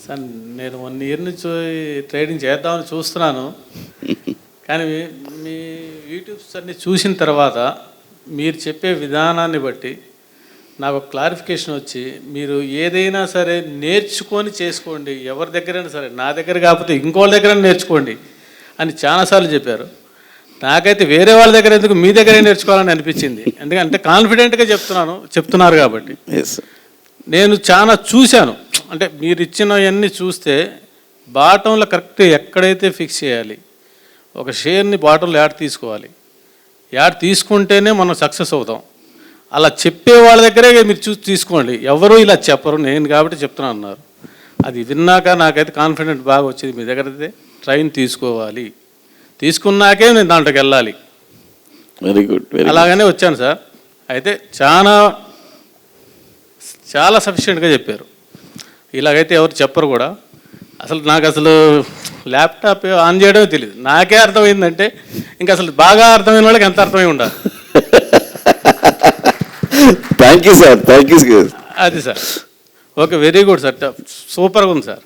Sir నేను 1 year నుంచి trading చేద్దామని చూస్తున్నాను. కానీ మీ యూట్యూబ్స్ అన్ని చూసిన తర్వాత మీరు చెప్పే విధానాన్ని బట్టి నాకు ఒక క్లారిఫికేషన్ వచ్చి, మీరు ఏదైనా సరే నేర్చుకొని చేసుకోండి, ఎవరి దగ్గరైనా సరే, నా దగ్గర కాకపోతే ఇంకోళ్ళ దగ్గర నేర్చుకోండి అని చాలాసార్లు చెప్పారు. నాకైతే వేరే వాళ్ళ దగ్గర ఎందుకు, మీ దగ్గరే నేర్చుకోవాలని అనిపించింది. ఎందుకంటే కాన్ఫిడెంట్గా చెప్తున్నారు కాబట్టి. నేను చాలా చూశాను, అంటే మీరు ఇచ్చినవన్నీ చూస్తే బాటంలో కరెక్ట్ ఎక్కడైతే ఫిక్స్ చేయాలి, ఒక షేర్ని బాటంలో యాడ్ తీసుకోవాలి, యాడ్ తీసుకుంటేనే మనం సక్సెస్ అవుతాం. అలా చెప్పే వాళ్ళ దగ్గరే మీరు చూసి తీసుకోండి, ఎవరు ఇలా చెప్పరు, నేను కాబట్టి చెప్తున్నాను అన్నారు. అది విన్నాక నాకైతే కాన్ఫిడెంట్ బాగా వచ్చింది. మీ దగ్గర అయితే ట్రైన్ తీసుకోవాలి, తీసుకున్నాకే నేను దాంట్లోకి వెళ్ళాలి. Very good. అలాగనే వచ్చాను సార్. అయితే చాలా సఫిషియెంట్గా చెప్పారు. ఇలాగైతే ఎవరు చెప్పరు కూడా. నాకు అసలు ల్యాప్టాప్ ఆన్ చేయడమే తెలియదు. నాకే అర్థమైందంటే ఇంకా అసలు బాగా అర్థమైన వాళ్ళకి ఎంత అర్థమై ఉండాలి. Thank you sir. అది sir. Okay, very good sir, సూపర్గా ఉంది సార్.